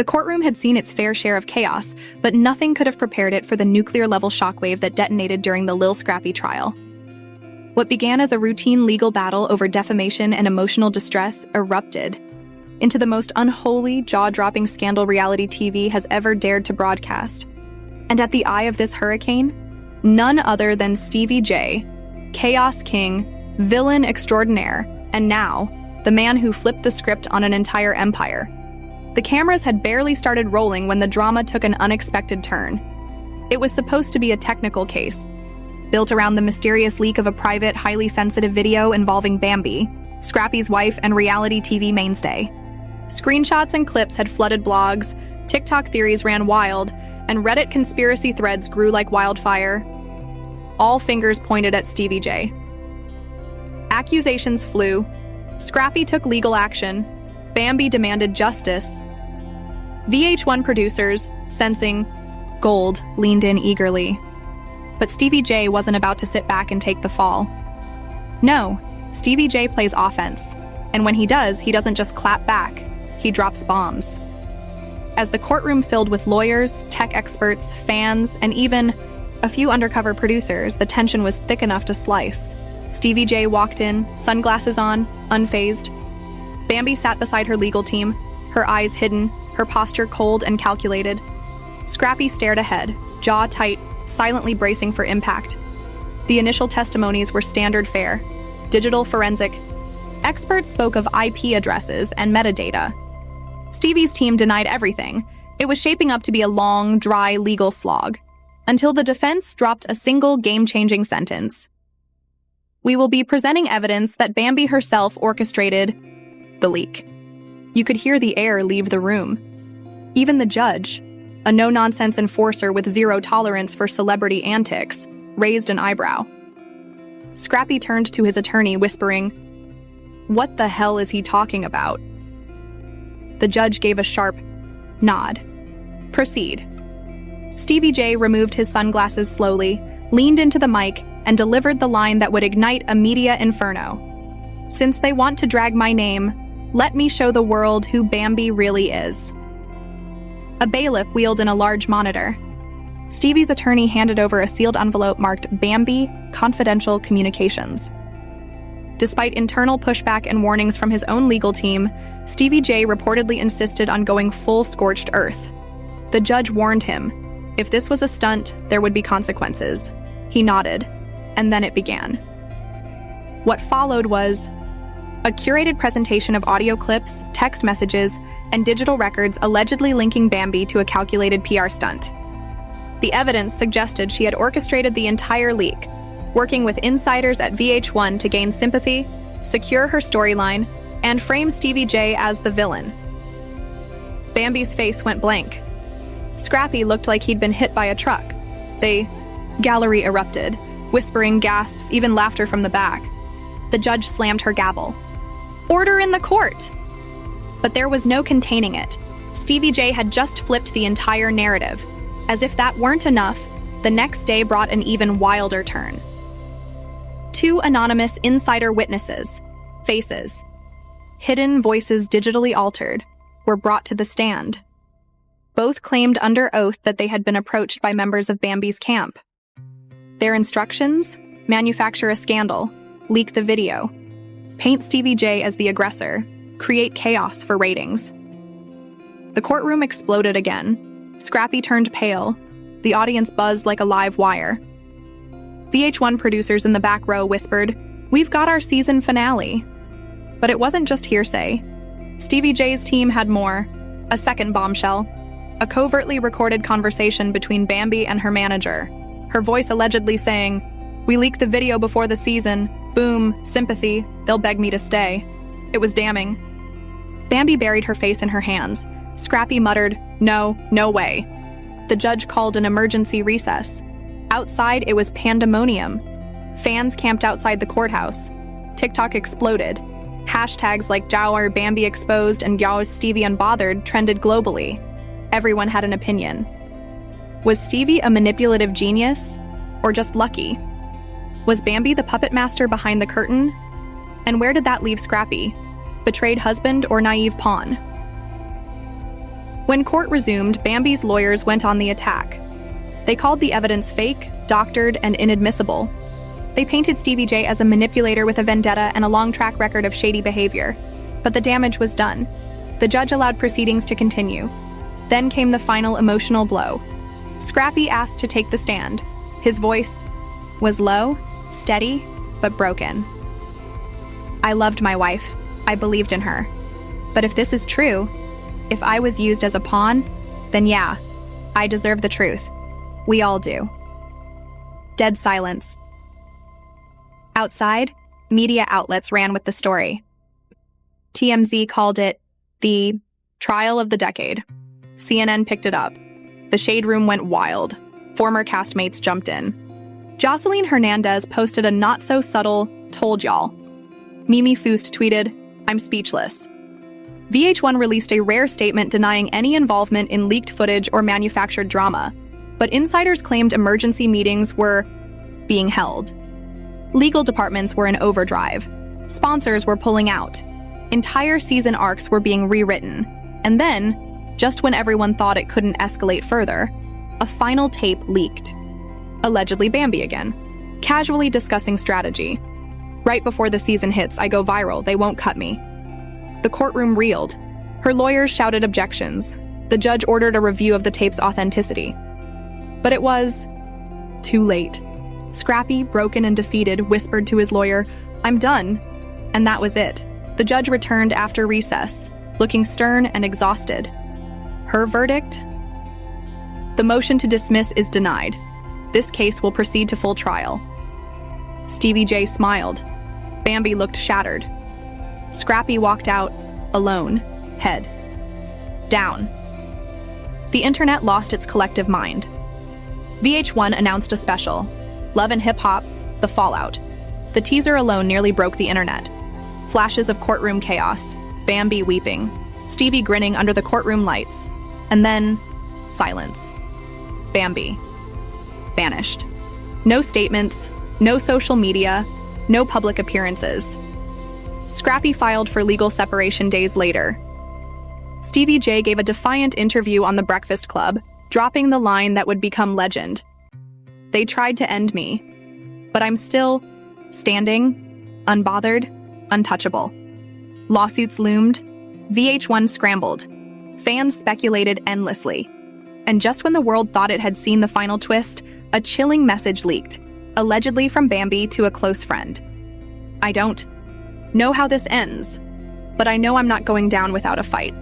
The courtroom had seen its fair share of chaos, but nothing could have prepared it for the nuclear-level shockwave that detonated during the Lil Scrappy trial. What began as a routine legal battle over defamation and emotional distress erupted into the most unholy, jaw-dropping scandal reality TV has ever dared to broadcast. And at the eye of this hurricane, none other than Stevie J, Chaos King, villain extraordinaire, and now, the man who flipped the script on an entire empire. The cameras had barely started rolling when the drama took an unexpected turn. It was supposed to be a technical case, built around the mysterious leak of a private, highly sensitive video involving Bambi, Scrappy's wife and reality TV mainstay. Screenshots and clips had flooded blogs, TikTok theories ran wild, and Reddit conspiracy threads grew like wildfire. All fingers pointed at Stevie J. Accusations flew. Scrappy took legal action. Bambi demanded justice. VH1 producers, sensing gold, leaned in eagerly. But Stevie J wasn't about to sit back and take the fall. No, Stevie J plays offense. And when he does, he doesn't just clap back, he drops bombs. As the courtroom filled with lawyers, tech experts, fans, and even a few undercover producers, the tension was thick enough to slice. Stevie J walked in, sunglasses on, unfazed. Bambi sat beside her legal team, her eyes hidden, her posture cold and calculated. Scrappy stared ahead, jaw tight, silently bracing for impact. The initial testimonies were standard fare, digital forensic. Experts spoke of IP addresses and metadata. Stevie's team denied everything. It was shaping up to be a long, dry legal slog, until the defense dropped a single game-changing sentence. We will be presenting evidence that Bambi herself orchestrated the leak. You could hear the air leave the room. Even the judge, a no-nonsense enforcer with zero tolerance for celebrity antics, raised an eyebrow. Scrappy turned to his attorney, whispering, "What the hell is he talking about?" The judge gave a sharp nod. "Proceed." Stevie J removed his sunglasses slowly, leaned into the mic, and delivered the line that would ignite a media inferno. "Since they want to drag my name, let me show the world who Bambi really is." A bailiff wheeled in a large monitor. Stevie's attorney handed over a sealed envelope marked Bambi Confidential Communications. Despite internal pushback and warnings from his own legal team, Stevie J reportedly insisted on going full scorched earth. The judge warned him, if this was a stunt, there would be consequences. He nodded, and then it began. What followed was a curated presentation of audio clips, text messages, and digital records allegedly linking Bambi to a calculated PR stunt. The evidence suggested she had orchestrated the entire leak, working with insiders at VH1 to gain sympathy, secure her storyline, and frame Stevie J as the villain. Bambi's face went blank. Scrappy looked like he'd been hit by a truck. The gallery erupted, whispering, gasps, even laughter from the back. The judge slammed her gavel. "Order in the court!" But there was no containing it. Stevie J had just flipped the entire narrative. As if that weren't enough, the next day brought an even wilder turn. Two anonymous insider witnesses, faces, hidden voices digitally altered, were brought to the stand. Both claimed under oath that they had been approached by members of Bambi's camp. Their instructions? Manufacture a scandal, leak the video, paint Stevie J as the aggressor, create chaos for ratings. The courtroom exploded again. Scrappy turned pale. The audience buzzed like a live wire. VH1 producers in the back row whispered, "We've got our season finale." But it wasn't just hearsay. Stevie J's team had more. A second bombshell. A covertly recorded conversation between Bambi and her manager. Her voice allegedly saying, "We leaked the video before the season. Boom, sympathy. They'll beg me to stay." It was damning. Bambi buried her face in her hands. Scrappy muttered, "No, no way." The judge called an emergency recess. Outside, it was pandemonium. Fans camped outside the courthouse. TikTok exploded. Hashtags like "Jower Bambi exposed" and "Yow Stevie unbothered" trended globally. Everyone had an opinion. Was Stevie a manipulative genius? Or just lucky? Was Bambi the puppet master behind the curtain? And where did that leave Scrappy? Betrayed husband or naive pawn? When court resumed, Bambi's lawyers went on the attack. They called the evidence fake, doctored, and inadmissible. They painted Stevie J as a manipulator with a vendetta and a long track record of shady behavior. But the damage was done. The judge allowed proceedings to continue. Then came the final emotional blow. Scrappy asked to take the stand. His voice was low, steady, but broken. I loved my wife. I believed in her. But if this is true, if I was used as a pawn, then yeah, I deserve the truth. We all do. Dead silence. Outside, media outlets ran with the story. TMZ called it the trial of the decade. CNN picked it up. The Shade Room went wild. Former castmates jumped in. Jocelyn Hernandez posted a not-so-subtle "told y'all." Mimi Foost tweeted, "I'm speechless." VH1 released a rare statement denying any involvement in leaked footage or manufactured drama, but insiders claimed emergency meetings were being held. Legal departments were in overdrive. Sponsors were pulling out. Entire season arcs were being rewritten. And then, just when everyone thought it couldn't escalate further, a final tape leaked. Allegedly Bambi again, casually discussing strategy. Right before the season hits, I go viral, they won't cut me. The courtroom reeled. Her lawyers shouted objections. The judge ordered a review of the tape's authenticity. But it was too late. Scrappy, broken and defeated, whispered to his lawyer, "I'm done." And that was it. The judge returned after recess, looking stern and exhausted. Her verdict? The motion to dismiss is denied. This case will proceed to full trial. Stevie J smiled. Bambi looked shattered. Scrappy walked out, alone, head down. The internet lost its collective mind. VH1 announced a special, Love and Hip Hop, The Fallout. The teaser alone nearly broke the internet. Flashes of courtroom chaos, Bambi weeping, Stevie grinning under the courtroom lights, and then silence. Bambi vanished. No statements, no social media, no public appearances. Scrappy filed for legal separation days later. Stevie J gave a defiant interview on The Breakfast Club, dropping the line that would become legend. They tried to end me, but I'm still standing, unbothered, untouchable. Lawsuits loomed. VH1 scrambled. Fans speculated endlessly. And just when the world thought it had seen the final twist, a chilling message leaked, allegedly from Bambi to a close friend. I don't know how this ends, but I know I'm not going down without a fight.